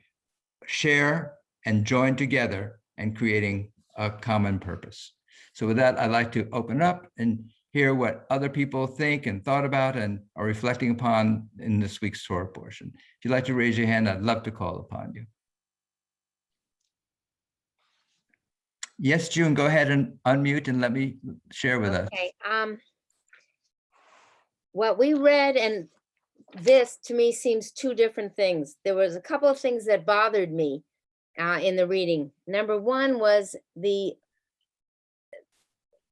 share and join together and creating a common purpose. So with that, I'd like to open up and hear what other people think and thought about and are reflecting upon in this week's Torah portion. If you'd like to raise your hand, I'd love to call upon you. Yes, June, go ahead and unmute and let me share with us. Okay, what we read and this to me seems 2 different things. There was a couple of things that bothered me in the reading. Number 1 was the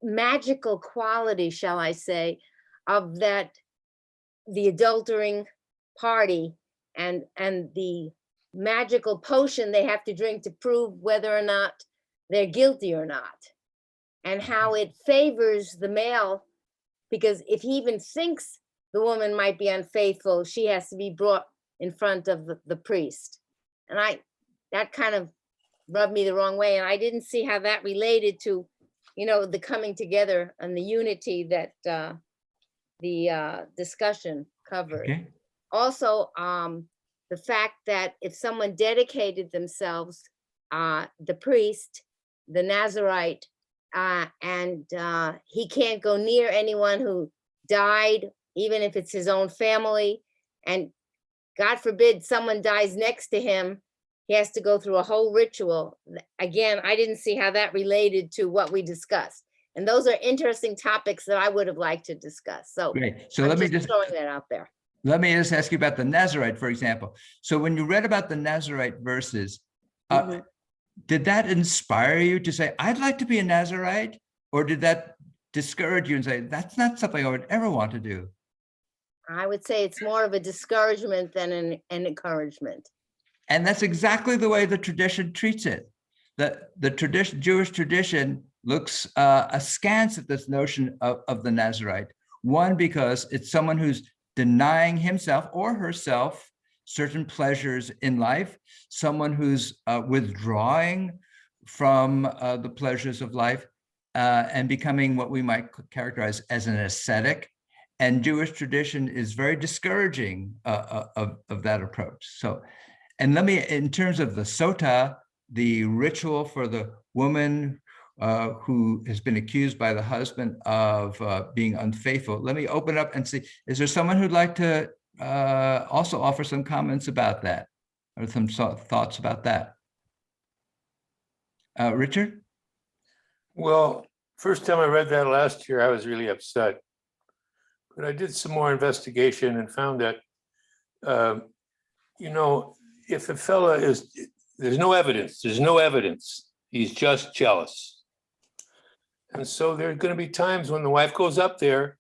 magical quality, shall I say, of that, the adultering party and the magical potion they have to drink to prove whether or not they're guilty or not, and how it favors the male, because if he even thinks the woman might be unfaithful, she has to be brought in front of the priest. And that kind of rubbed me the wrong way, and I didn't see how that related to, you know, the coming together and the unity that the discussion covered. Okay. Also, the fact that if someone dedicated themselves, the priest, the Nazarite, and he can't go near anyone who died, even if it's his own family, and God forbid someone dies next to him, he has to go through a whole ritual. Again, I didn't see how that related to what we discussed. And those are interesting topics that I would have liked to discuss. So, Great. So I'm let me just throwing that out there. Let me just ask you about the Nazarite, for example. So when you read about the Nazarite verses, did that inspire you to say, I'd like to be a Nazarite? Or did that discourage you and say, that's not something I would ever want to do? I would say it's more of a discouragement than an encouragement. And that's exactly the way the tradition treats it. The tradition, Jewish tradition looks askance at this notion of the Nazarite. One, because it's someone who's denying himself or herself certain pleasures in life, someone who's withdrawing from the pleasures of life and becoming what we might characterize as an ascetic. And Jewish tradition is very discouraging of that approach. So, and let me, in terms of the sota, the ritual for the woman who has been accused by the husband of being unfaithful, let me open up and see, is there someone who'd like to also offer some comments about that or some thoughts about that? Richard? Well, first time I read that last year, I was really upset. But I did some more investigation and found that, you know, if a fella is, there's no evidence, he's just jealous. And so there are going to be times when the wife goes up there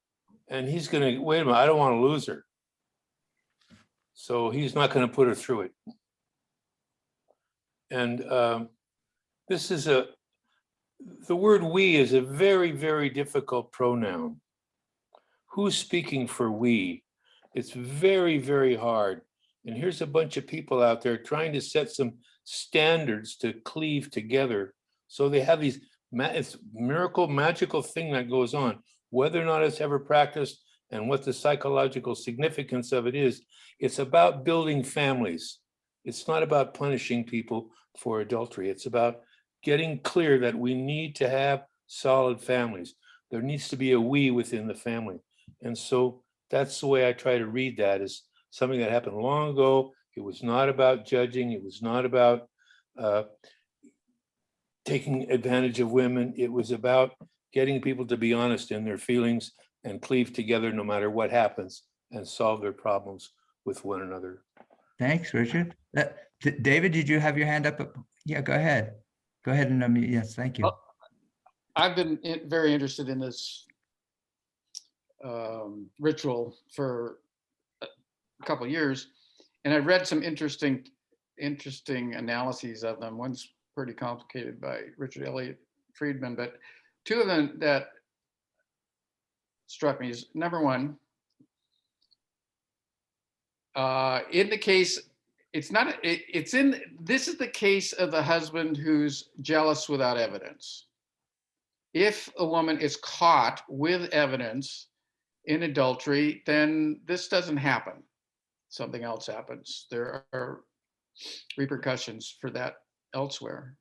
and he's going to, wait a minute, I don't want to lose her. So he's not going to put her through it. And this is the word we is a very, very difficult pronoun. Who's speaking for we? It's very, very hard. And here's a bunch of people out there trying to set some standards to cleave together. So they have these, it's miracle, magical thing that goes on. Whether or not it's ever practiced and what the psychological significance of it is, it's about building families. It's not about punishing people for adultery. It's about getting clear that we need to have solid families. There needs to be a we within the family. And so that's the way I try to read that, is something that happened long ago. It was not about judging. It was not about taking advantage of women. It was about getting people to be honest in their feelings and cleave together no matter what happens and solve their problems with one another. Thanks, Richard. David, did you have your hand up? Yeah, go ahead. Go ahead and unmute. Yes, thank you. I've been very interested in this ritual for a couple of years, and I read some interesting analyses of them. One's pretty complicated by Richard Elliott Friedman, but two of them that struck me is, number one, in the case, this is the case of the husband who's jealous without evidence. If a woman is caught with evidence in adultery, then this doesn't happen. Something else happens. There are repercussions for that elsewhere.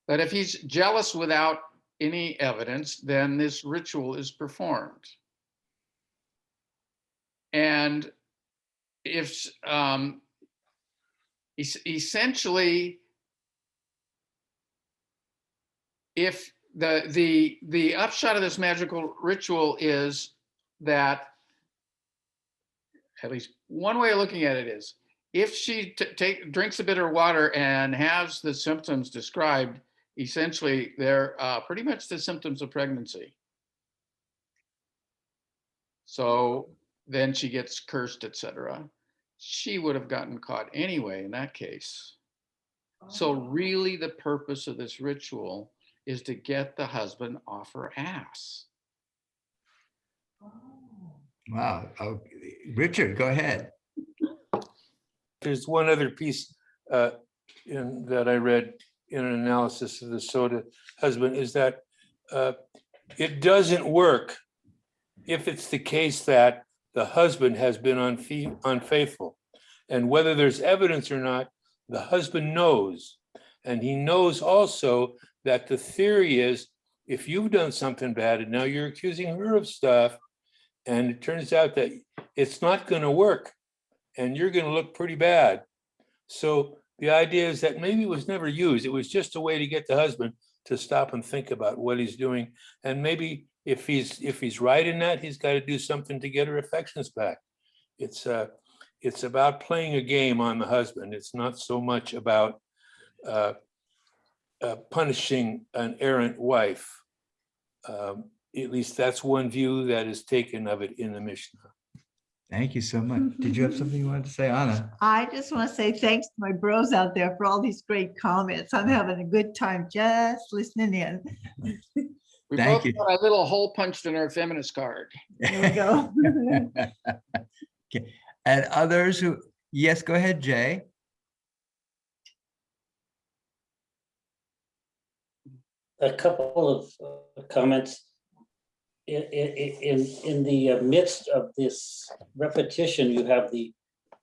But if he's jealous without any evidence, then this ritual is performed. And if essentially, if the upshot of this magical ritual is that, at least one way of looking at it is, if she drinks a bit of water and has the symptoms described, essentially they're pretty much the symptoms of pregnancy. So then she gets cursed, etc. She would have gotten caught anyway in that case. So really the purpose of this ritual is to get the husband off her ass. Wow. Richard, go ahead. There's one other piece that I read in an analysis of the Soda husband, is that it doesn't work if it's the case that the husband has been unfaithful. And whether there's evidence or not, the husband knows. And he knows also that the theory is, if you've done something bad and now you're accusing her of stuff, and it turns out that it's not going to work and you're going to look pretty bad. So the idea is that maybe it was never used. It was just a way to get the husband to stop and think about what he's doing. And maybe if he's right in that, he's got to do something to get her affections back. It's about playing a game on the husband. It's not so much about punishing an errant wife. At least that's one view that is taken of it in the Mishnah. Thank you so much. Did you have something you wanted to say, Anna? I just want to say thanks to my bros out there for all these great comments. I'm having a good time just listening in. We Thank both you. got a little hole punched in our feminist card. There we go. Okay. And others who, yes, go ahead, Jay. A couple of comments. In the midst of this repetition, you have the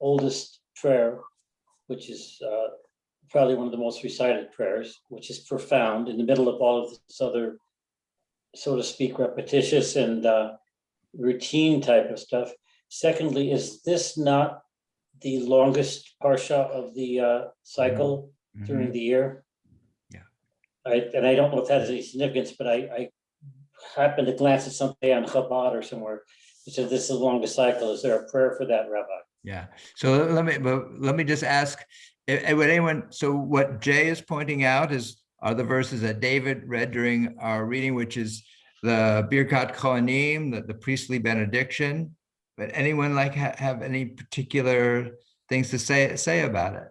oldest prayer, which is probably one of the most recited prayers, which is profound in the middle of all of this other, so to speak, repetitious and routine type of stuff. Secondly, is this not the longest parsha of the cycle during the year? Yeah. And I don't know if that has any significance, but I happened to glance at something on Chabad or somewhere. It said this is the longest cycle. Is there a prayer for that, Rabbi? Yeah. So let me just ask, would anyone, so what Jay is pointing out are the verses that David read during our reading, which is the Birkat Kohanim, the priestly benediction. But anyone like have any particular things to say about it?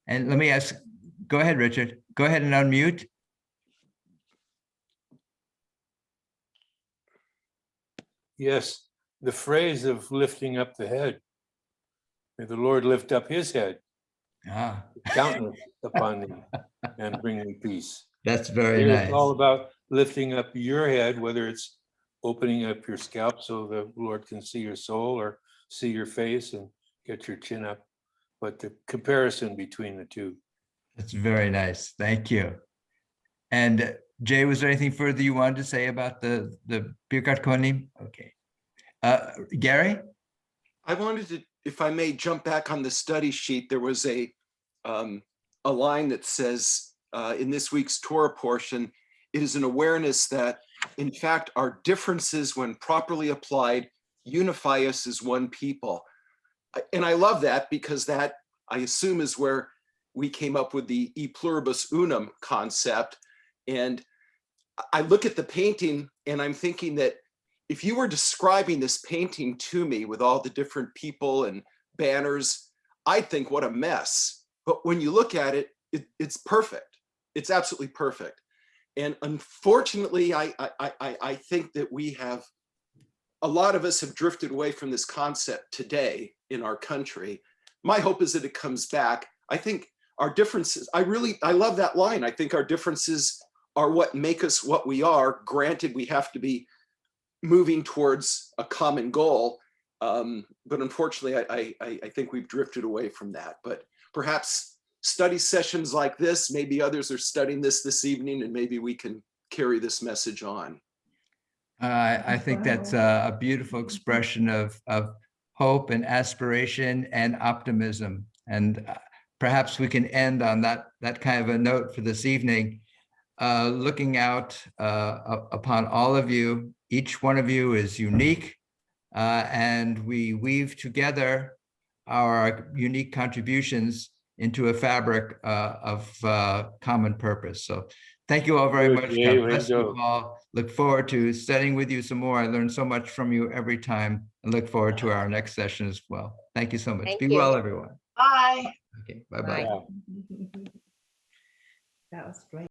And let me ask, go ahead, Richard. Go ahead and unmute. Yes, the phrase of lifting up the head. May the Lord lift up his head, countenance upon thee, and bring thee peace. That's very Here nice. It's all about lifting up your head, whether it's opening up your scalp so the Lord can see your soul or see your face and get your chin up. But the comparison between the two. That's very nice. Thank you. And Jay, was there anything further you wanted to say about the Birkat Kohanim? Okay. Gary? I wanted to, if I may, jump back on the study sheet. There was a line that says in this week's Torah portion, it is an awareness that, in fact, our differences, when properly applied, unify us as one people. And I love that because that, I assume, is where we came up with the e pluribus unum concept. And I look at the painting and I'm thinking that if you were describing this painting to me with all the different people and banners, I'd think what a mess. But when you look at it, it's perfect. It's absolutely perfect. And unfortunately, I think that a lot of us have drifted away from this concept today in our country. My hope is that it comes back. I think our differences, I love that line. I think our differences are what make us what we are. Granted, we have to be moving towards a common goal. But unfortunately, I think we've drifted away from that. But perhaps study sessions like this, maybe others are studying this evening, and maybe we can carry this message on. I think that's a beautiful expression of hope and aspiration and optimism. And perhaps we can end on that kind of a note for this evening, looking out upon all of you. Each one of you is unique, and we weave together our unique contributions into a fabric of common purpose. So thank you all very much. God bless you all. Look forward to studying with you some more. I learn so much from you every time, and look forward to our next session as well. Thank you so much. Thank Be you. well, everyone. Bye. Okay, bye-bye. That was great.